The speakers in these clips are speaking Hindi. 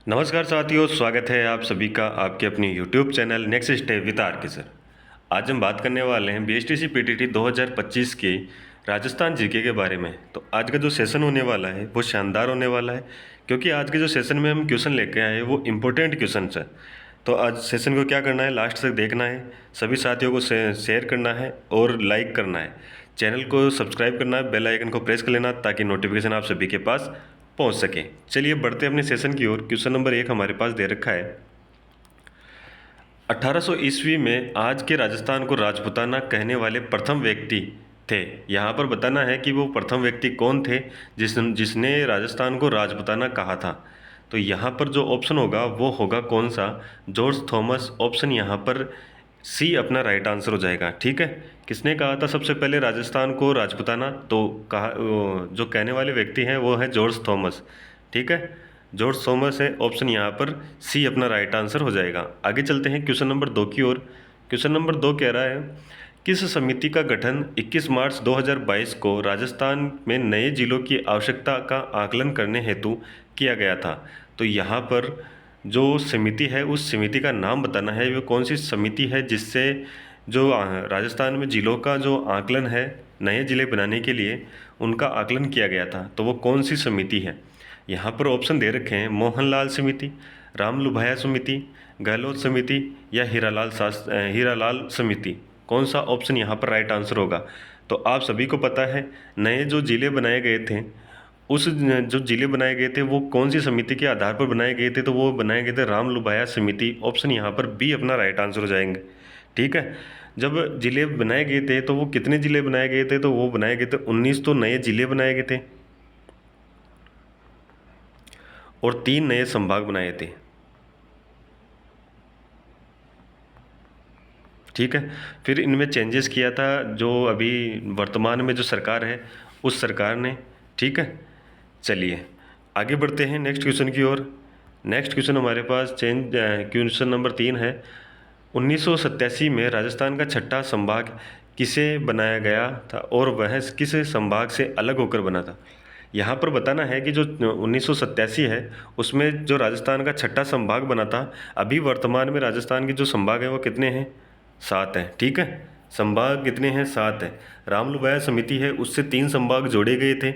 नमस्कार साथियों, स्वागत है आप सभी का आपके अपने YouTube channel next step with R K sir. आज हम बात करने वाले हैं बीएसटीसी पीटीटी 2025 के राजस्थान जीके के बारे में। तो आज का जो सेशन होने वाला है वो शानदार होने वाला है, क्योंकि आज के जो सेशन में हम क्वेश्चन लेके आए हैं वो इम्पोर्टेंट क्वेश्चन है। तो आज सेशन को क्या करना है, लास्ट तक देखना है, सभी साथियों को शेयर करना है और लाइक करना है, चैनल को सब्सक्राइब करना है, बेल आइकन को प्रेस कर लेना ताकि नोटिफिकेशन आप सभी के पास पहुंच सके। चलिए बढ़ते अपने सेशन की ओर। क्वेश्चन नंबर 1 हमारे पास दे रखा है, 1800 ईस्वी में आज के राजस्थान को राजपूताना कहने वाले प्रथम व्यक्ति थे। यहाँ पर बताना है कि वो प्रथम व्यक्ति कौन थे जिसने राजस्थान को राजपूताना कहा था। तो यहाँ पर जो ऑप्शन होगा वो होगा कौन सा, जॉर्ज थॉमस। ऑप्शन यहाँ पर सी अपना राइट आंसर हो जाएगा। ठीक है, किसने कहा था सबसे पहले राजस्थान को राजपूताना, तो कहा जो कहने वाले व्यक्ति हैं वो है जॉर्ज थॉमस। ठीक है, जॉर्ज थॉमस है। ऑप्शन यहाँ पर सी अपना राइट आंसर हो जाएगा। आगे चलते हैं क्वेश्चन नंबर 2 की ओर। क्वेश्चन नंबर 2 कह रहा है, किस समिति का गठन 21 मार्च 2022 को राजस्थान में नए जिलों की आवश्यकता का आकलन करने हेतु किया गया था। तो यहाँ पर जो समिति है उस समिति का नाम बताना है, वो कौन सी समिति है जिससे जो राजस्थान में जिलों का जो आकलन है नए ज़िले बनाने के लिए उनका आकलन किया गया था, तो वो कौन सी समिति है। यहाँ पर ऑप्शन दे रखे हैं, मोहनलाल समिति, रामलुभाया समिति, गहलोत समिति या हीरालाल समिति। कौन सा ऑप्शन यहाँ पर राइट आंसर होगा। तो आप सभी को पता है नए जो ज़िले बनाए गए थे, उस जो ज़िले बनाए गए थे वो कौन सी समिति के आधार पर बनाए गए थे, तो वो बनाए गए थे रामलुभाया समिति। ऑप्शन यहाँ पर बी अपना राइट आंसर हो जाएंगे। ठीक है, जब ज़िले बनाए गए थे तो वो कितने ज़िले बनाए गए थे, तो वो बनाए गए थे 19 तो नए ज़िले बनाए गए थे और 3 नए संभाग बनाए थे। ठीक है, फिर इनमें चेंजेस किया था जो अभी वर्तमान में जो सरकार है उस सरकार ने। ठीक है, चलिए आगे बढ़ते हैं नेक्स्ट क्वेश्चन की ओर। नेक्स्ट क्वेश्चन हमारे पास क्वेश्चन नंबर 3 है, 1987 में राजस्थान का छठा संभाग किसे बनाया गया था और वह किस संभाग से अलग होकर बना था। यहाँ पर बताना है कि जो 1987 है उसमें जो राजस्थान का छठा संभाग बना था, अभी वर्तमान में राजस्थान के जो संभाग हैं वो कितने हैं, 7 हैं। ठीक है, संभाग कितने हैं, 7 हैं। रामलुभाया समिति है उससे 3 संभाग जोड़े गए थे,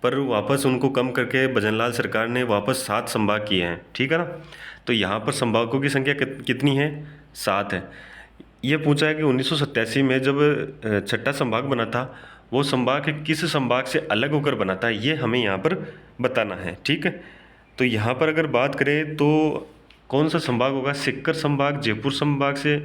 पर वापस उनको कम करके भजनलाल सरकार ने वापस 7 संभाग किए हैं। ठीक है ना, तो यहाँ पर संभागों की संख्या कितनी है, 7 है। ये पूछा है कि 1987 में जब छठा संभाग बना था वो संभाग किस संभाग से अलग होकर बना था, ये हमें यहाँ पर बताना है। ठीक है, तो यहाँ पर अगर बात करें तो कौन सा संभाग होगा, सीकर संभाग जयपुर संभाग से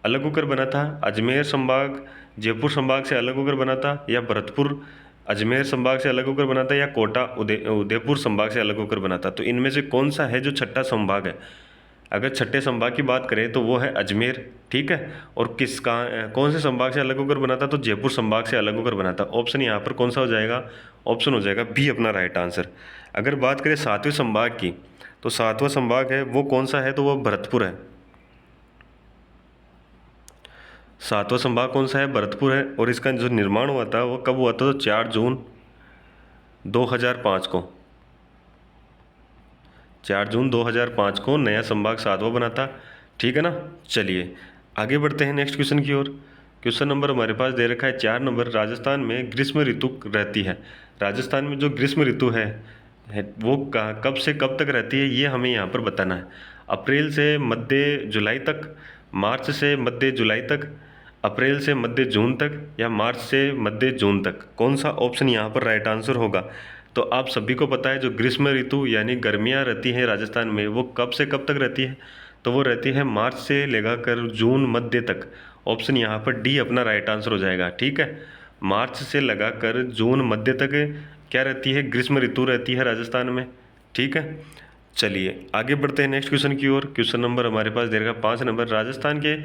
अलग होकर बना था, अजमेर संभाग जयपुर संभाग से अलग होकर बना था, या भरतपुर अजमेर संभाग से अलग होकर बना था, या कोटा उदयपुर संभाग से अलग होकर बना था। तो इनमें से कौन सा है जो छठा संभाग है। अगर छठे संभाग की बात करें तो वो है अजमेर। ठीक है, और कौन से संभाग से अलग होकर बना था, तो जयपुर संभाग से अलग होकर बना था। ऑप्शन यहाँ पर कौन सा हो जाएगा, ऑप्शन हो जाएगा बी अपना राइट आंसर। अगर बात करें 7वें संभाग की, तो 7वां संभाग है वो कौन सा है, तो वो भरतपुर है। 7वां संभाग कौन सा है, भरतपुर है। और इसका जो निर्माण हुआ था वो कब हुआ था, तो 4 जून 2005 को, 4 जून 2005 को नया संभाग 7वां बना था। ठीक है ना, चलिए आगे बढ़ते हैं नेक्स्ट क्वेश्चन की ओर। क्वेश्चन नंबर हमारे पास दे रखा है 4 नंबर, राजस्थान में ग्रीष्म ऋतु रहती है। राजस्थान में जो ग्रीष्म ऋतु है वो कब से कब तक रहती है, ये हमें यहाँ पर बताना है। अप्रैल से मध्य जुलाई तक, मार्च से मध्य जुलाई तक, अप्रैल से मध्य जून तक, या मार्च से मध्य जून तक। कौन सा ऑप्शन यहाँ पर राइट आंसर होगा। तो आप सभी को पता है जो ग्रीष्म ऋतु यानी गर्मियाँ रहती हैं राजस्थान में वो कब से कब तक रहती है, तो वो रहती है मार्च से लेकर जून मध्य तक। ऑप्शन यहाँ पर डी अपना राइट आंसर हो जाएगा। ठीक है, मार्च से लगाकर जून मध्य तक क्या रहती है, ग्रीष्म ऋतु रहती है राजस्थान में। ठीक है, चलिए आगे बढ़ते हैं नेक्स्ट क्वेश्चन की ओर। क्वेश्चन नंबर हमारे पास दे रखा 5 नंबर, राजस्थान के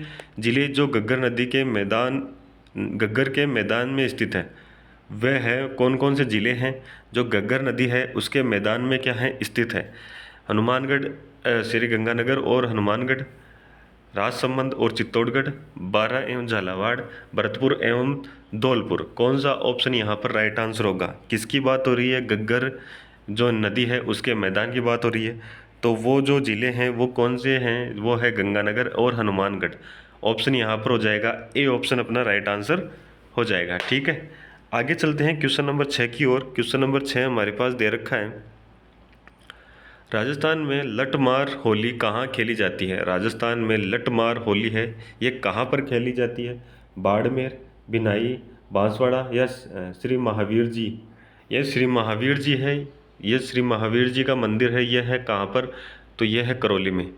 जिले जो गग्गर के मैदान में स्थित है वह है, कौन कौन से ज़िले हैं जो गग्गर नदी है उसके मैदान में क्या है स्थित है। हनुमानगढ़, श्री गंगानगर और हनुमानगढ़, राजसमंद और चित्तौड़गढ़, बारा एवं झालावाड़, भरतपुर एवं धौलपुर। कौन सा ऑप्शन यहाँ पर राइट आंसर होगा। किसकी बात हो रही है, गग्गर जो नदी है उसके मैदान की बात हो रही है। तो वो जो ज़िले हैं वो कौन से हैं, वो है गंगानगर और हनुमानगढ़। ऑप्शन यहाँ पर हो जाएगा ए ऑप्शन अपना राइट आंसर हो जाएगा। ठीक है, आगे चलते हैं क्वेश्चन नंबर 6 की ओर। क्वेश्चन नंबर 6 हमारे पास दे रखा है, राजस्थान में लठमार होली कहाँ खेली जाती है। राजस्थान में लठमार होली है, ये कहाँ पर खेली जाती है। बाड़मेर, बिनाई, बांसवाड़ा या श्री महावीर जी। ये श्री महावीर जी है, ये श्री महावीर जी का मंदिर है, यह है कहाँ पर, तो यह है करौली में।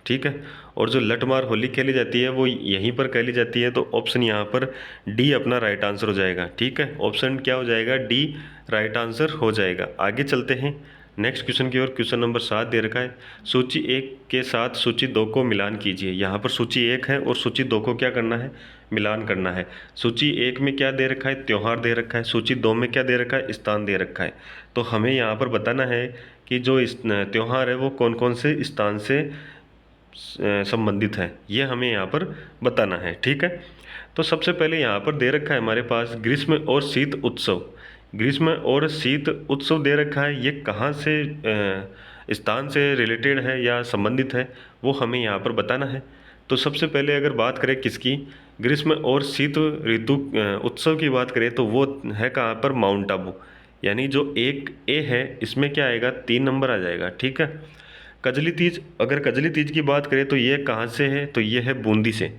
ठीक है, और जो लठमार होली खेली जाती है वो यहीं पर खेली जाती है, तो ऑप्शन यहाँ पर डी अपना राइट आंसर हो जाएगा। ठीक है, ऑप्शन क्या हो जाएगा, डी राइट आंसर हो जाएगा। आगे चलते हैं नेक्स्ट क्वेश्चन की ओर। क्वेश्चन नंबर 7 दे रखा है, सूची 1 के साथ सूची 2 को मिलान कीजिए। यहाँ पर सूची 1 है और सूची 2 को क्या करना है, मिलान करना है। सूची 1 में क्या दे रखा है, त्योहार दे रखा है। सूची 2 में क्या दे रखा है, स्थान दे रखा है। तो हमें यहाँ पर बताना है कि जो इस त्योहार है वो कौन कौन से स्थान से संबंधित है, ये हमें यहाँ पर बताना है। ठीक है, तो सबसे पहले यहाँ पर दे रखा है हमारे पास ग्रीष्म और शीत उत्सव। ग्रीष्म और शीत उत्सव दे रखा है, ये कहाँ से स्थान से रिलेटेड है या संबंधित है, वो हमें यहाँ पर बताना है। तो सबसे पहले अगर बात करें किसकी, ग्रीष्म और शीत ऋतु उत्सव की बात करें, तो वो है कहाँ पर, माउंट आबू। यानी जो एक ए है इसमें क्या आएगा, 3 नंबर आ जाएगा। ठीक है, कजली तीज, अगर कजली तीज की बात करें तो ये कहाँ से है, तो ये है बूंदी से।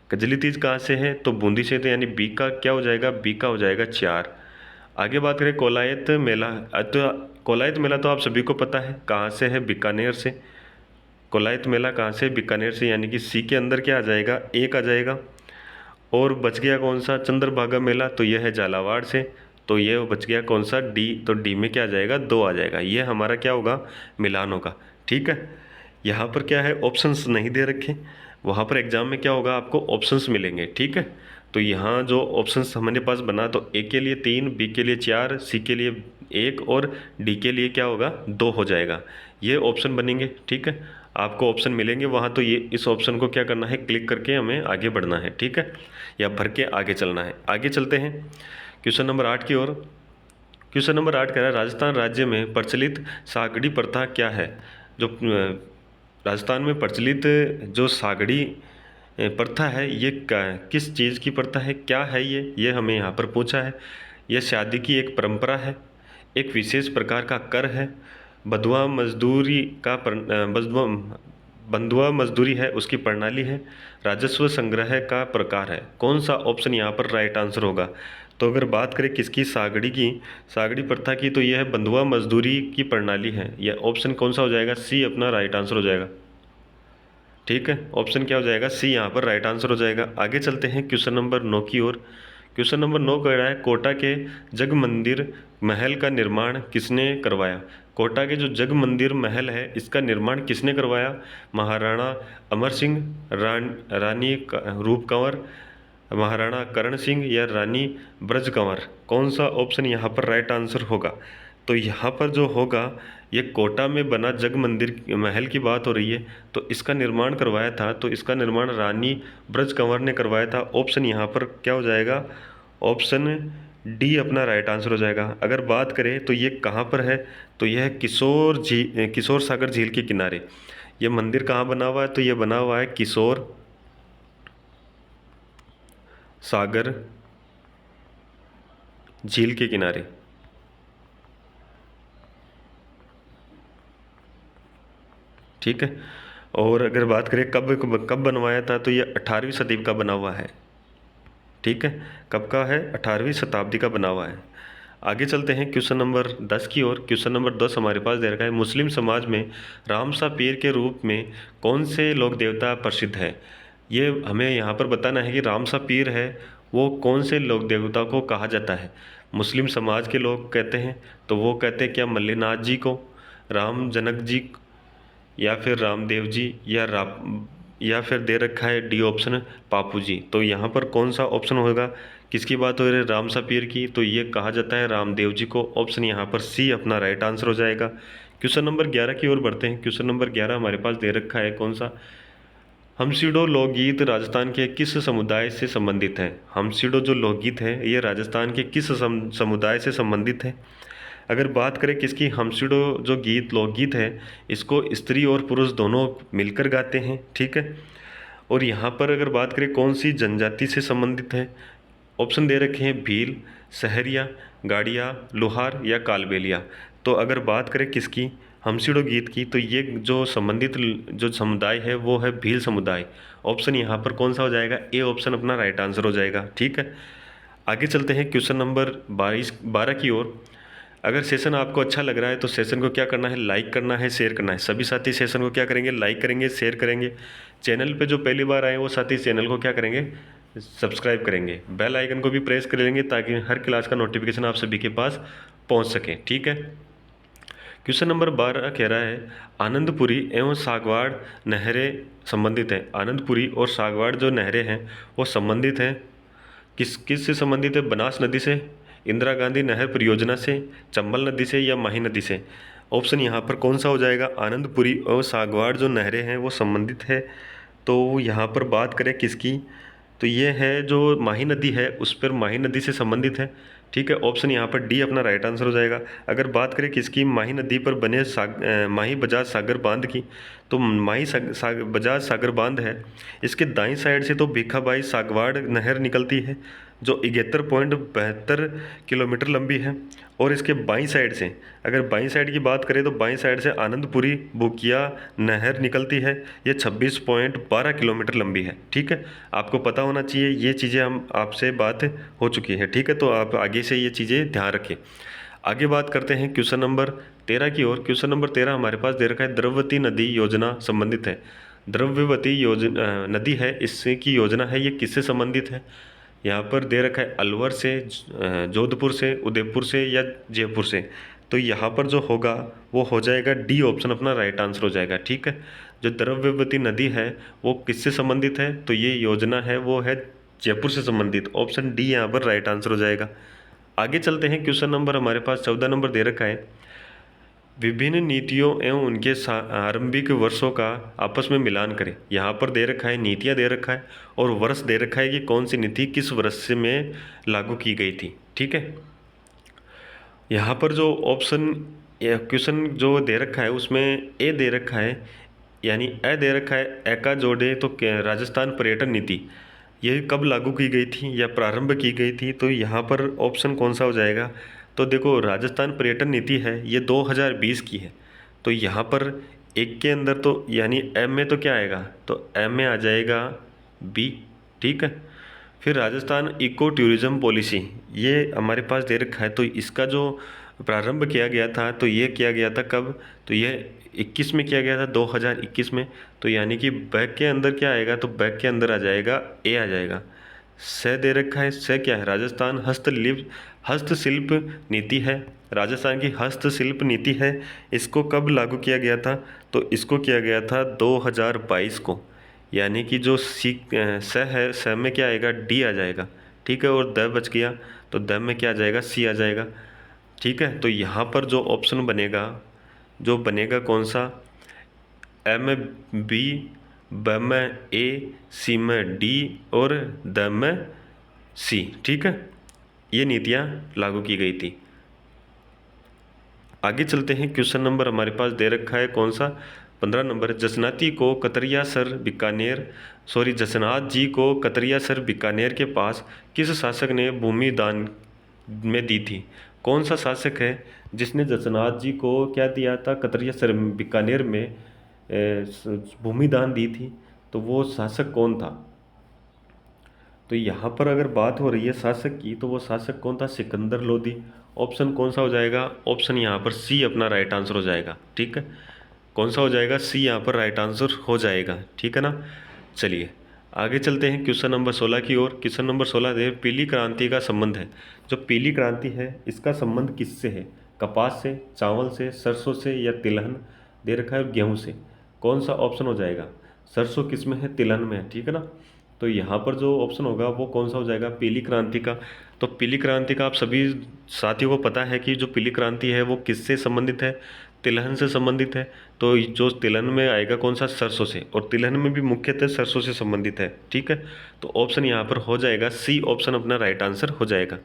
कजली तीज कहाँ से है, तो बूंदी से, तो यानी बी का क्या हो जाएगा, बी का हो जाएगा 4। आगे बात करें कोलायत मेला, तो कोलायत मेला तो आप सभी को पता है कहाँ से है, बीकानेर से। कोलायत मेला कहाँ से, बीकानेर से, यानी कि सी के अंदर क्या आ जाएगा, एक आ जाएगा। और बच गया कौन सा, चंद्रभागा मेला, तो यह है झालावाड़ से। तो ये बच गया कौन सा, डी। तो डी में क्या आ जाएगा, 2 आ जाएगा। ये हमारा क्या होगा, मिलान होगा। ठीक है, यहाँ पर क्या है, ऑप्शंस नहीं दे रखे। वहाँ पर एग्जाम में क्या होगा, आपको ऑप्शंस मिलेंगे। ठीक है, तो यहाँ जो ऑप्शंस हमारे पास बना, तो ए के लिए 3, बी के लिए 4, सी के लिए 1 और डी के लिए क्या होगा, 2 हो जाएगा। ये ऑप्शन बनेंगे। ठीक है, आपको ऑप्शन मिलेंगे वहाँ, तो ये इस ऑप्शन को क्या करना है, क्लिक करके हमें आगे बढ़ना है। ठीक है, या भर के आगे चलना है। आगे चलते हैं क्वेश्चन नंबर 8 की ओर। क्वेश्चन नंबर 8 कह रहा है, राजस्थान राज्य में प्रचलित सागड़ी प्रथा क्या है। जो राजस्थान में प्रचलित जो सागड़ी प्रथा है, ये किस चीज़ की प्रथा है, क्या है ये हमें यहाँ पर पूछा है। यह शादी की एक परंपरा है, एक विशेष प्रकार का कर है, बंधुआ मजदूरी का बंधुआ मजदूरी है, उसकी प्रणाली है, राजस्व संग्रह का प्रकार है। कौन सा ऑप्शन यहाँ पर राइट आंसर होगा। तो अगर बात करें किसकी, सागड़ी प्रथा की, तो यह है बंधुआ मजदूरी की प्रणाली है। यह ऑप्शन कौन सा हो जाएगा, सी अपना राइट आंसर हो जाएगा। ठीक है, ऑप्शन क्या हो जाएगा, सी यहाँ पर राइट आंसर हो जाएगा। आगे चलते हैं क्वेश्चन नंबर 9 की ओर। क्वेश्चन नंबर 9 कह रहा है, कोटा के जग मंदिर महल का निर्माण किसने करवाया। कोटा के जो जग मंदिर महल है, इसका निर्माण किसने करवाया। महाराणा अमर सिंह, रानी रूप कंवर, महाराणा करण सिंह या रानी ब्रज कंवर। कौन सा ऑप्शन यहाँ पर राइट आंसर होगा। तो यहाँ पर जो होगा, ये कोटा में बना जग मंदिर महल की बात हो रही है, तो इसका निर्माण करवाया था, तो इसका निर्माण रानी ब्रज कंवर ने करवाया था। ऑप्शन यहाँ पर क्या हो जाएगा, ऑप्शन डी अपना राइट आंसर हो जाएगा। अगर बात करें तो ये कहाँ पर है, तो यह किशोर सागर झील के किनारे। ये मंदिर कहाँ बना हुआ है, तो ये बना हुआ है किशोर सागर झील के किनारे। ठीक है, और अगर बात करें कब कब बनवाया था, तो ये 18वीं शताब्दी का बना हुआ है। ठीक है, कब का है, 18वीं शताब्दी का बना हुआ है। आगे चलते हैं क्वेश्चन नंबर 10 की ओर। क्वेश्चन नंबर 10 हमारे पास दे रखा है, मुस्लिम समाज में रामसा पीर के रूप में कौन से लोक देवता प्रसिद्ध है। ये हमें यहाँ पर बताना है कि रामसा पीर है वो कौन से लोक देवता को कहा जाता है। मुस्लिम समाज के लोग कहते हैं, तो वो कहते हैं क्या मल्लिनाथ जी को, राम जनक जी, या फिर रामदेव जी, या फिर दे रखा है डी ऑप्शन पापू जी। तो यहाँ पर कौन सा ऑप्शन होगा, किसकी बात हो रही है, रामसा पीर की, तो ये कहा जाता है रामदेव जी को। ऑप्शन यहाँ पर सी अपना राइट आंसर हो जाएगा। क्वेश्चन नंबर 11 की ओर बढ़ते हैं। क्वेश्चन नंबर 11 हमारे पास दे रखा है कौन सा, हमसिडो लोकगीत राजस्थान के किस समुदाय से संबंधित है। हमसिडो जो लोकगीत है ये राजस्थान के किस समुदाय से संबंधित है। अगर बात करें किसकी, हमसिडो जो गीत लोकगीत है इसको स्त्री और पुरुष दोनों मिलकर गाते हैं, ठीक है। और यहाँ पर अगर बात करें कौन सी जनजाति से संबंधित है, ऑप्शन दे रखे हैं भील, सहरिया, गाड़िया, लोहार या कालबेलिया। तो अगर बात करें किसकी, हमसिडो गीत की, तो ये जो संबंधित जो समुदाय है वो है भील समुदाय। ऑप्शन यहाँ पर कौन सा हो जाएगा, ए ऑप्शन अपना राइट आंसर हो जाएगा, ठीक है। आगे चलते हैं क्वेश्चन नंबर 12 की ओर। अगर सेशन आपको अच्छा लग रहा है तो सेशन को क्या करना है, लाइक करना है, शेयर करना है। सभी साथी सेशन को क्या करेंगे, लाइक करेंगे, शेयर करेंगे। चैनल पे जो पहली बार आए वो साथी चैनल को क्या करेंगे, सब्सक्राइब करेंगे। बेल आइकन को भी प्रेस कर लेंगे ताकि हर क्लास का नोटिफिकेशन आप सभी के पास पहुंच सके, ठीक है। क्वेश्चन नंबर 12 कह रहा है आनंदपुरी एवं सागवाड़ नहरें संबंधित हैं। आनंदपुरी और सागवाड़ जो नहरें हैं वो संबंधित हैं, किस से संबंधित है, बनास नदी से, इंदिरा गांधी नहर परियोजना से, चंबल नदी से या माही नदी से। ऑप्शन यहाँ पर कौन सा हो जाएगा, आनंदपुरी और सागवाड़ जो नहरें हैं वो संबंधित है। तो यहाँ पर बात करें किसकी, तो ये है जो माही नदी है उस पर माही नदी से संबंधित है, ठीक है। ऑप्शन यहाँ पर डी अपना राइट आंसर हो जाएगा। अगर बात करें किसकी, माही नदी पर बने माही बजाज सागर बांध की, तो माही बजाज सागर बांध है, इसके दाईं साइड से तो भीखाबाई सागवाड़ नहर निकलती है जो 71.72 किलोमीटर लंबी है। और इसके बाईं साइड से, अगर बाईं साइड की बात करें तो बाईं साइड से आनंदपुरी बुकिया नहर निकलती है, ये 26.12 किलोमीटर लंबी है, ठीक है। आपको पता होना चाहिए, ये चीज़ें हम आपसे बात हो चुकी है, ठीक है। तो आप आगे से ये चीज़ें ध्यान रखें। आगे बात करते हैं क्वेश्चन नंबर 13 की ओर। क्वेश्चन नंबर 13 हमारे पास दे रखा है द्रव्यवती नदी योजना संबंधित है। द्रव्यवती योजना नदी है, इससे की योजना है, ये किससे संबंधित है। यहाँ पर दे रखा है अलवर से, जोधपुर से, उदयपुर से या जयपुर से। तो यहाँ पर जो होगा वो हो जाएगा डी ऑप्शन अपना राइट आंसर हो जाएगा, ठीक है। जो द्रव्यवती नदी है वो किससे संबंधित है, तो ये योजना है वो है जयपुर से संबंधित। ऑप्शन डी यहाँ पर राइट आंसर हो जाएगा। आगे चलते हैं, क्वेश्चन नंबर हमारे पास 14 नंबर दे रखा है विभिन्न नीतियों एवं उनके आरंभिक वर्षों का आपस में मिलान करें। यहाँ पर दे रखा है नीतियाँ दे रखा है और वर्ष दे रखा है कि कौन सी नीति किस वर्ष में लागू की गई थी, ठीक है। यहाँ पर जो ऑप्शन क्वेश्चन जो दे रखा है उसमें ए दे रखा है, यानी ए दे रखा है ए का जोड़े तो राजस्थान पर्यटन नीति ये कब लागू की गई थी या प्रारंभ की गई थी। तो यहाँ पर ऑप्शन कौन सा हो जाएगा, तो देखो राजस्थान पर्यटन नीति है ये 2020 की है। तो यहाँ पर एक के अंदर तो यानी एम में तो क्या आएगा, तो एम में आ जाएगा बी, ठीक है। फिर राजस्थान इको टूरिज्म पॉलिसी ये हमारे पास दे रखा है, तो इसका जो प्रारंभ किया गया था तो ये किया गया था कब, तो ये 21 में किया गया था, 2021 में। तो यानी कि बैक के अंदर क्या आएगा, तो बैक के अंदर आ जाएगा ए आ जाएगा। स दे रखा है, स क्या है, राजस्थान हस्तशिल्प नीति है, राजस्थान की हस्तशिल्प नीति है। इसको कब लागू किया गया था, तो इसको किया गया था 2022 को। यानी कि जो सी स है, स में क्या आएगा, डी आ जाएगा, ठीक है। और द बच गया तो द में क्या आ जाएगा, सी आ जाएगा, ठीक है। तो यहाँ पर जो ऑप्शन बनेगा, जो बनेगा कौन सा, ए में बी, ब में ए, सी में डी और द में सी, ठीक है। ये नीतियाँ लागू की गई थी। आगे चलते हैं, क्वेश्चन नंबर हमारे पास दे रखा है कौन सा, 15 नंबर। जसनाथ जी को कतरियासर बीकानेर के पास किस शासक ने भूमि दान में दी थी। कौन सा शासक है जिसने जसनाथ जी को क्या दिया था, कतरियासर बीकानेर में भूमि दान दी थी, तो वो शासक कौन था। तो यहाँ पर अगर बात हो रही है शासक की, तो वो शासक कौन था, सिकंदर लोदी। ऑप्शन कौन सा हो जाएगा, ऑप्शन यहाँ पर सी अपना राइट आंसर हो जाएगा, ठीक है। कौन सा हो जाएगा, सी यहाँ पर राइट आंसर हो जाएगा, ठीक है ना। चलिए आगे चलते हैं क्वेश्चन नंबर 16 की ओर। क्वेश्चन नंबर 16 है पीली क्रांति का संबंध है। जो पीली क्रांति है इसका संबंध किससे है, कपास से, चावल से, सरसों से या तिलहन दे रखा है गेहूँ से। कौन सा ऑप्शन हो जाएगा, सरसों किस में है, तिलहन में है, ठीक है ना। तो यहाँ पर जो ऑप्शन होगा वो कौन सा हो जाएगा, पीली क्रांति का। तो पीली क्रांति का आप सभी साथियों को पता है कि जो पीली क्रांति है वो किससे संबंधित है, तिलहन से संबंधित है। तो जो तिलहन में आएगा कौन सा, सरसों से, और तिलहन में भी मुख्यतः सरसों से संबंधित है, ठीक है। तो ऑप्शन यहाँ पर हो जाएगा सी ऑप्शन अपना राइट आंसर हो जाएगा।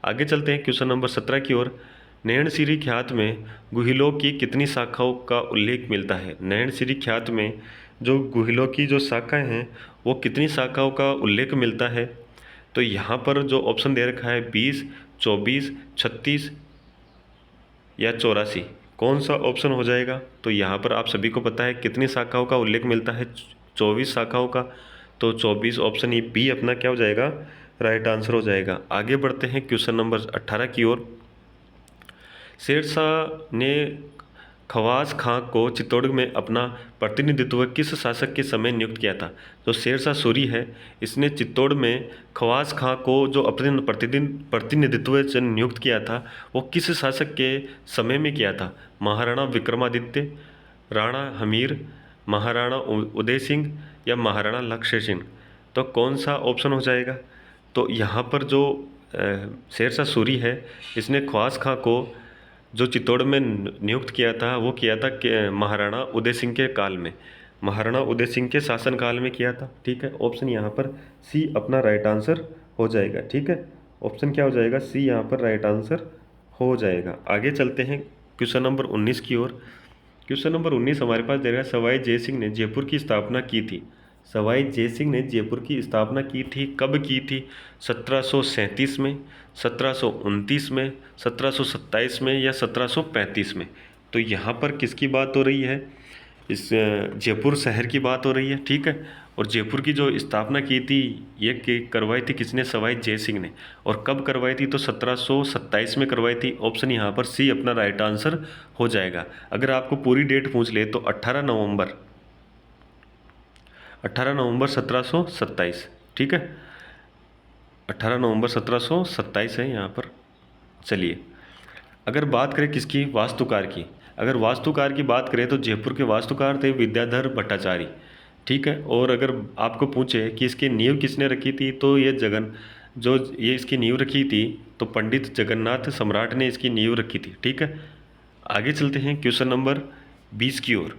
आगे चलते हैं क्वेश्चन नंबर 17 की ओर। नैणसिरी ख्यात में गुहिलों की कितनी शाखाओं का उल्लेख मिलता है? नैणसिरी ख्यात में जो गुहिलों की जो शाखाएं हैं वो कितनी शाखाओं का उल्लेख मिलता है? तो यहाँ पर जो ऑप्शन दे रखा है 20, 24, 36 या 84, कौन सा ऑप्शन हो जाएगा? तो यहाँ पर आप सभी को पता है कितनी शाखाओं का उल्लेख मिलता है, 24 शाखाओं का। तो 24 ऑप्शन ये बी अपना क्या हो जाएगा, राइट आंसर हो जाएगा। आगे बढ़ते हैं क्वेश्चन नंबर 18 की ओर। शेरशाह ने खवास खां को चित्तौड़ में अपना प्रतिनिधित्व किस शासक के समय नियुक्त किया था? जो शेरशाह सूरी है इसने चित्तौड़ में खवास खां को जो अपने प्रतिनिधित्व से नियुक्त किया था वो किस शासक के समय में किया था? महाराणा विक्रमादित्य, राणा हमीर, महाराणा उदय सिंह या महाराणा लक्ष्य सिंह? तो कौन सा ऑप्शन हो जाएगा? तो यहाँ पर जो शेरशाह सूरी है इसने खवास खां को जो चित्तौड़ में नियुक्त किया था वो किया था महाराणा उदय सिंह के काल में, महाराणा उदय सिंह के शासनकाल में किया था। ठीक है, ऑप्शन यहाँ पर सी अपना राइट आंसर हो जाएगा। ठीक है, ऑप्शन क्या हो जाएगा, सी यहाँ पर राइट आंसर हो जाएगा। आगे चलते हैं क्वेश्चन नंबर 19 की ओर। क्वेश्चन नंबर 19 हमारे पास दे रहा है, सवाई जय सिंह ने जयपुर की स्थापना की थी। सवाई जय सिंह ने जयपुर की स्थापना की थी, कब की थी? 1737 में, 1729 में, 1727 में या 1735 में? तो यहाँ पर किसकी बात हो रही है? इस जयपुर शहर की बात हो रही है। ठीक है, और जयपुर की जो स्थापना की थी ये करवाई थी किसने? सवाई जय सिंह ने। और कब करवाई थी? तो 1727 में करवाई थी। ऑप्शन यहाँ पर सी अपना राइट आंसर हो जाएगा। अगर आपको पूरी डेट पूछ ले तो 18 नवंबर 1727। ठीक है, 18 नवंबर 1727 है यहाँ पर। चलिए, अगर बात करें किसकी? वास्तुकार की। अगर वास्तुकार की बात करें तो जयपुर के वास्तुकार थे विद्याधर भट्टाचार्य। ठीक है, और अगर आपको पूछे कि इसकी नींव किसने रखी थी तो ये इसकी नींव रखी थी तो पंडित जगन्नाथ सम्राट ने इसकी नींव रखी थी। ठीक है, आगे चलते हैं क्वेश्चन नंबर 20 की ओर।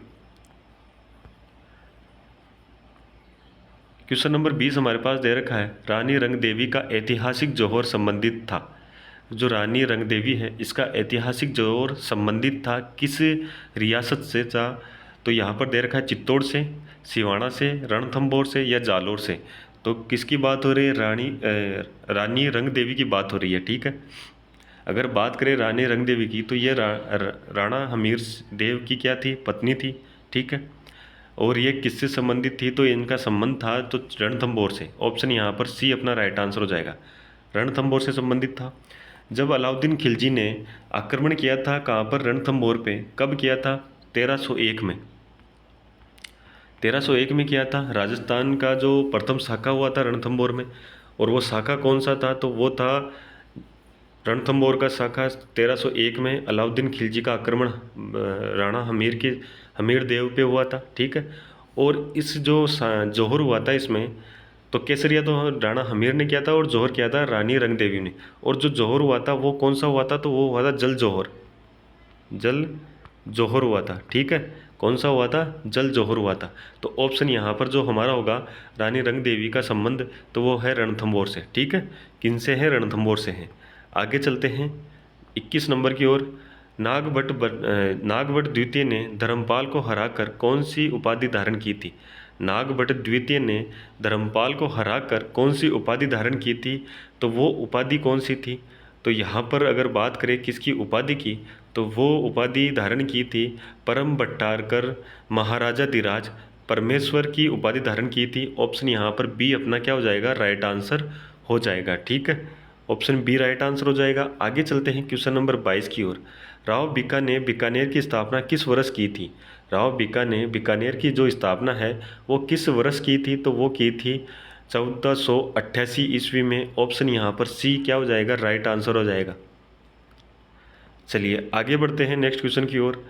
क्वेश्चन नंबर 20 हमारे पास दे रखा है, रानी रंगदेवी का ऐतिहासिक जौहर संबंधित था। जो रानी रंगदेवी है इसका ऐतिहासिक जौहर संबंधित था किस रियासत से था? तो यहाँ पर दे रखा है चित्तौड़ से, सिवाना से, रणथंभौर से या जालोर से? तो किसकी बात हो रही है? रानी रंगदेवी की बात हो रही है। ठीक है, अगर बात करें रानी रंगदेवी की तो ये राणा हमीर देव की क्या थी? पत्नी थी। ठीक है, और ये किससे संबंधित थी? तो इनका संबंध था तो रणथंभौर से। ऑप्शन यहाँ पर सी अपना राइट आंसर हो जाएगा, रणथंभौर से संबंधित था। जब अलाउद्दीन खिलजी ने आक्रमण किया था कहाँ पर? रणथंभौर पे। कब किया था? 1301 में। 1301 में किया था। राजस्थान का जो प्रथम शाखा हुआ था रणथंभौर में, और वो शाखा कौन सा था? तो वो था रणथंभौर का शाखा। 1301 में अलाउद्दीन खिलजी का आक्रमण राणा हमीर देव पे हुआ था। ठीक है, और इस जो जौहर हुआ था इसमें तो केसरिया तो राणा हमीर ने किया था और जौहर किया था रानी रंगदेवी ने। और जो जौहर हुआ था वो कौन सा हुआ था? तो वो हुआ था जल जौहर। जल जौहर हुआ था। ठीक है, कौन सा हुआ था? जल जौहर हुआ था। तो ऑप्शन यहाँ पर जो हमारा होगा रानी रंगदेवी का संबंध तो वो है रणथंभौर से। ठीक है, किन से है? रणथंभौर से है। आगे चलते हैं 21 नंबर की ओर। नागभट्ट द्वितीय ने धर्मपाल को हराकर कौन सी उपाधि धारण की थी? नागभट्ट द्वितीय ने धर्मपाल को हराकर कौन सी उपाधि धारण की थी? तो वो उपाधि कौन सी थी? तो यहाँ पर अगर बात करें किसकी उपाधि की तो वो उपाधि धारण की थी परम भट्टारकर महाराजा धीराज परमेश्वर की उपाधि धारण की थी। ऑप्शन यहाँ पर बी अपना क्या हो जाएगा? राइट आंसर हो जाएगा। ठीक है, ऑप्शन बी राइट आंसर हो जाएगा। आगे चलते हैं क्वेश्चन नंबर 22 की ओर। राव बीका ने बीकानेर की स्थापना किस वर्ष की थी? राव बीका ने बीकानेर की जो स्थापना है वो किस वर्ष की थी? तो वो की थी 1488 ईस्वी में। ऑप्शन यहाँ पर सी क्या हो जाएगा? राइट आंसर हो जाएगा। चलिए आगे बढ़ते हैं नेक्स्ट क्वेश्चन की ओर।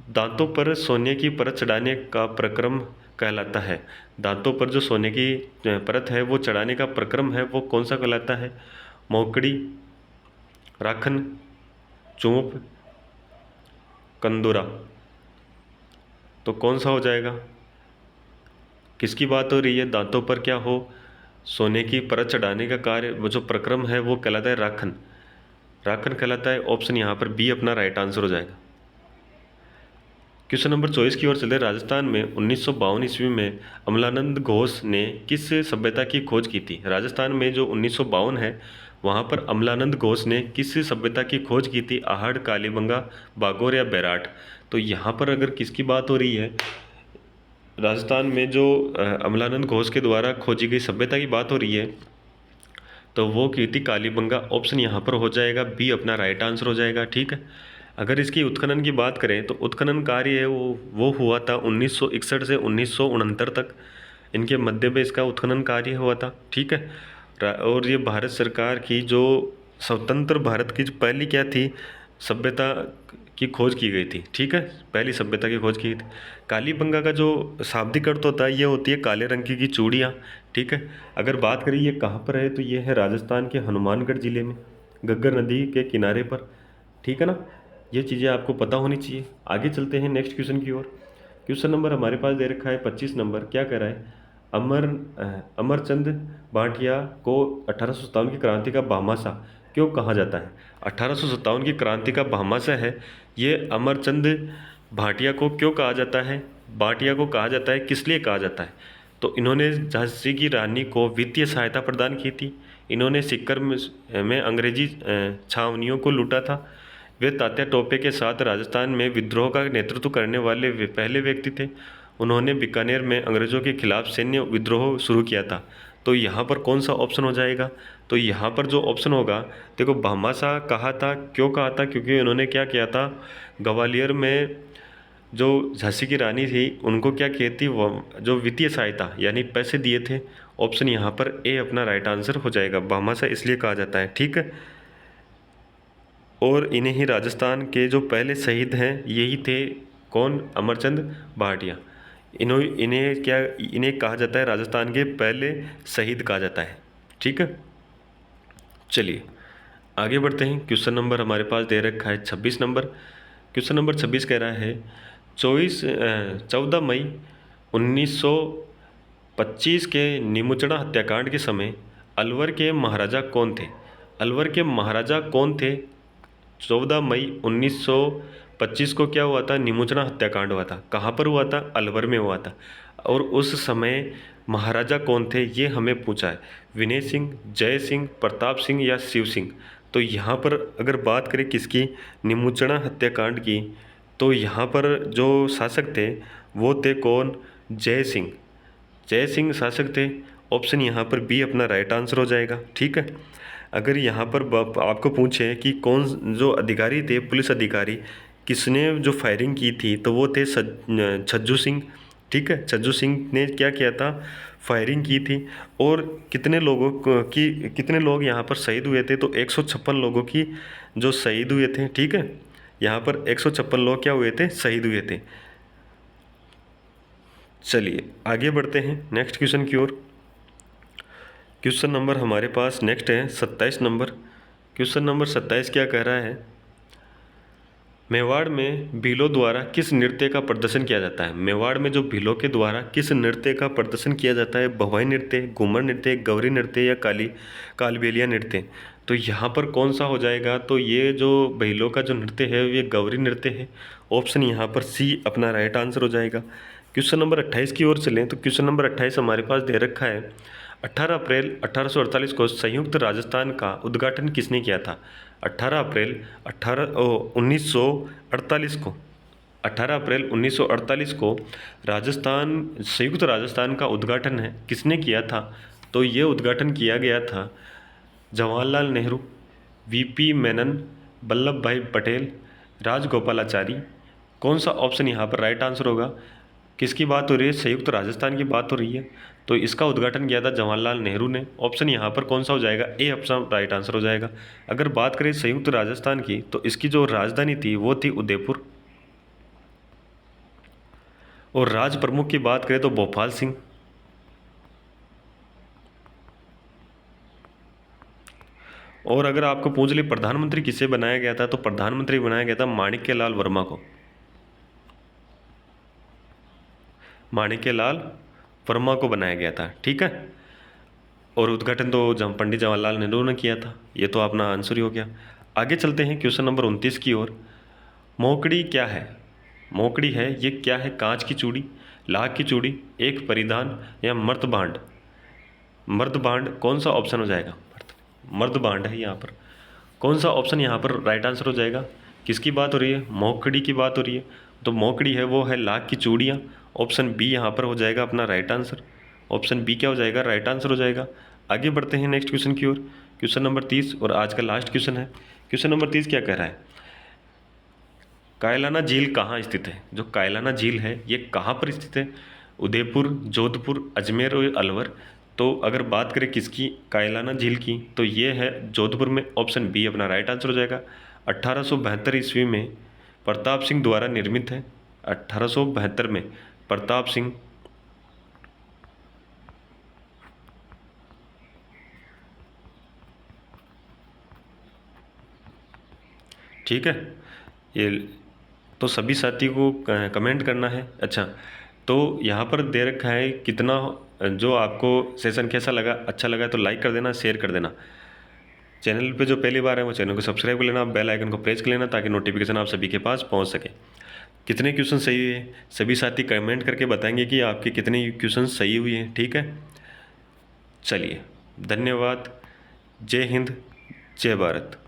दांतों पर सोने की परत चढ़ाने का प्रक्रम कहलाता है। दांतों पर जो सोने की परत है वो चढ़ाने का प्रक्रम है वो कौन सा कहलाता है? मौकड़ी, राखन, चूंप, कंदूरा? तो कौन सा हो जाएगा? किसकी बात हो रही है? दांतों पर क्या हो सोने की परत चढ़ाने का कार्य वो जो प्रक्रम है वो कहलाता है राखन। राखन कहलाता है। ऑप्शन यहाँ पर बी अपना राइट आंसर हो जाएगा। क्वेश्चन नंबर 24 की ओर चले। राजस्थान में 1952 ईस्वी में अमलानंद घोष ने किस सभ्यता की खोज की थी? राजस्थान में जो 1952 है वहाँ पर अमलानंद घोष ने किस सभ्यता की खोज की थी? आहड़, कालीबंगा, बागोर या बैराट? तो यहाँ पर अगर किसकी बात हो रही है, राजस्थान में जो अमलानंद घोष के द्वारा खोजी गई सभ्यता की बात हो रही है, तो वो की थी कालीबंगा। ऑप्शन यहाँ पर हो जाएगा बी अपना राइट आंसर हो जाएगा। ठीक है। अगर इसकी उत्खनन की बात करें तो उत्खनन कार्य है वो हुआ था 1961 से 1969 तक, इनके मध्य में इसका उत्खनन कार्य हुआ था। ठीक है। और ये भारत सरकार की जो स्वतंत्र भारत की जो पहली क्या थी सभ्यता की खोज की गई थी। ठीक है, पहली सभ्यता की खोज की थी। कालीबंगा का जो शाब्दिक अर्थ होता है ये होती है काले रंग की चूड़ियाँ। ठीक है। अगर बात करें ये कहाँ पर है तो ये है राजस्थान के हनुमानगढ़ ज़िले में, घग्गर नदी के किनारे पर। ठीक है ना, ये चीज़ें आपको पता होनी चाहिए। आगे चलते हैं नेक्स्ट क्वेश्चन की ओर। क्वेश्चन नंबर हमारे पास दे रखा है 25 नंबर। क्या कह रहा है? अमरचंद भाटिया को 1857 की क्रांति का भामाशाह क्यों कहा जाता है? 1857 की क्रांति का भामाशाह है ये अमरचंद भाटिया को क्यों कहा जाता है? भाटिया को कहा जाता है, किस लिए कहा जाता है? तो इन्होंने झांसी की रानी को वित्तीय सहायता प्रदान की थी। इन्होंने सिक्कर में अंग्रेजी छावनियों को लूटा था। वे तात्या टोपे के साथ राजस्थान में विद्रोह का नेतृत्व करने वाले वे पहले व्यक्ति थे। उन्होंने बीकानेर में अंग्रेज़ों के खिलाफ सैन्य विद्रोह शुरू किया था। तो यहाँ पर कौन सा ऑप्शन हो जाएगा? तो यहाँ पर जो ऑप्शन होगा, देखो भामाशाह कहा था, क्यों कहा था? क्योंकि उन्होंने क्या किया था, ग्वालियर में जो झांसी की रानी थी उनको क्या की थी, जो वित्तीय सहायता यानी पैसे दिए थे। ऑप्शन यहाँ पर ए अपना राइट आंसर हो जाएगा। भामाशाह इसलिए कहा जाता है। ठीक है। और इन्हें ही राजस्थान के जो पहले शहीद हैं यही थे, कौन? अमरचंद भाटिया। इन्हें कहा जाता है राजस्थान के पहले शहीद कहा जाता है। ठीक है। चलिए आगे बढ़ते हैं। क्वेश्चन नंबर हमारे पास दे रखा है 26 नंबर। क्वेश्चन नंबर 26 कह रहा है 14 मई 1925 के निमुचड़ा हत्याकांड के समय अलवर के महाराजा कौन थे? अलवर के महाराजा कौन थे? 14 मई 1925 को क्या हुआ था? निमुचड़ा हत्याकांड हुआ था। कहाँ पर हुआ था? अलवर में हुआ था। और उस समय महाराजा कौन थे ये हमें पूछा है। विनय सिंह, जय सिंह, प्रताप सिंह या शिव सिंह? तो यहाँ पर अगर बात करें किसकी, निमुचड़ा हत्याकांड की, तो यहाँ पर जो शासक थे वो थे कौन? जय सिंह। जय सिंह शासक थे। ऑप्शन यहाँ पर बी अपना राइट आंसर हो जाएगा। ठीक है। अगर यहाँ पर आपको पूछे कि कौन जो अधिकारी थे, पुलिस अधिकारी, किसने जो फायरिंग की थी, तो वो थे छज्जू सिंह। ठीक है, छज्जू सिंह ने क्या किया था? फायरिंग की थी। और कितने लोग यहाँ पर शहीद हुए थे? तो 156 लोगों की जो शहीद हुए थे। ठीक है, यहाँ पर 156 लोग क्या हुए थे? शहीद हुए थे। चलिए आगे बढ़ते हैं नेक्स्ट क्वेश्चन की ओर। क्वेश्चन नंबर हमारे पास नेक्स्ट है 27 नंबर। क्वेश्चन नंबर 27 क्या कह रहा है? मेवाड़ में भीलों द्वारा किस नृत्य का प्रदर्शन किया जाता है? मेवाड़ में जो भीलों के द्वारा किस नृत्य का प्रदर्शन किया जाता है? भवाई नृत्य, घूमर नृत्य, गौरी नृत्य या कालबेलिया नृत्य? तो यहाँ पर कौन सा हो जाएगा? तो ये जो भीलों का जो नृत्य है ये गौरी नृत्य है। ऑप्शन यहाँ पर सी अपना राइट आंसर हो जाएगा। क्वेश्चन नंबर 28 की ओर चलें तो क्वेश्चन नंबर 28 हमारे पास दे रखा है 18 अप्रैल 1848 को संयुक्त राजस्थान का उद्घाटन किसने किया था? 18 अप्रैल 1948 को 18 अप्रैल 1948 को संयुक्त राजस्थान का उद्घाटन है किसने किया था? तो ये उद्घाटन किया गया था जवाहरलाल नेहरू, वीपी मेनन, वल्लभ भाई पटेल, राजगोपालाचारी। कौन सा ऑप्शन यहाँ पर राइट आंसर होगा? किसकी बात हो रही है? संयुक्त राजस्थान की बात हो रही है। तो इसका उद्घाटन किया था जवाहरलाल नेहरू ने। ऑप्शन यहाँ पर कौन सा हो जाएगा? ए ऑप्शन राइट आंसर हो जाएगा। अगर बात करें संयुक्त राजस्थान की तो इसकी जो राजधानी थी वो थी उदयपुर। और राज प्रमुख की बात करें तो भोपाल सिंह। और अगर आपको पूछ ले प्रधानमंत्री किसे बनाया गया था, तो प्रधानमंत्री बनाया गया था माणिक्यलाल वर्मा को। माणिक्यलाल वर्मा को बनाया गया था। ठीक है। और उद्घाटन तो पंडित जवाहरलाल नेहरू ने किया था। ये तो अपना आंसर ही हो गया। आगे चलते हैं क्वेश्चन नंबर 29 की ओर। मोकड़ी क्या है? मोकड़ी है, ये क्या है? कांच की चूड़ी, लाख की चूड़ी, एक परिधान या मर्दभांड? मर्दभांड कौन सा ऑप्शन हो जाएगा? मर्दभांड है यहाँ पर। कौन सा ऑप्शन यहाँ पर राइट आंसर हो जाएगा? किसकी बात हो रही है? मोकड़ी की बात हो रही है। तो मोकड़ी है वो है लाख की चूड़ियाँ। ऑप्शन बी यहाँ पर हो जाएगा अपना राइट आंसर। ऑप्शन बी क्या हो जाएगा? राइट आंसर हो जाएगा। आगे बढ़ते हैं नेक्स्ट क्वेश्चन की ओर। क्वेश्चन नंबर 30 और आज का लास्ट क्वेश्चन है। क्वेश्चन नंबर 30 क्या कह रहा है? कायलाना झील कहाँ स्थित है? जो कायलाना झील है ये कहाँ पर स्थित है? उदयपुर, जोधपुर, अजमेर और अलवर। तो अगर बात करें किसकी, कायलाना झील की, तो ये है जोधपुर में। ऑप्शन बी अपना राइट आंसर हो जाएगा। 1872 ईस्वी में प्रताप सिंह द्वारा निर्मित है। 1872 में प्रताप सिंह, ठीक है। ये तो सभी साथी को कमेंट करना है। अच्छा, तो यहाँ पर दे रखा है कितना, जो आपको सेशन कैसा लगा, अच्छा लगा तो लाइक कर देना, शेयर कर देना। चैनल पे जो पहली बार है वो चैनल को सब्सक्राइब कर लेना, बेल आइकन को प्रेस कर लेना ताकि नोटिफिकेशन आप सभी के पास पहुँच सके। कितने क्वेश्चन सही हुए सभी साथी कमेंट करके बताएंगे कि आपके कितने क्वेश्चन सही हुए हैं, ठीक है। चलिए, धन्यवाद। जय हिंद, जय भारत।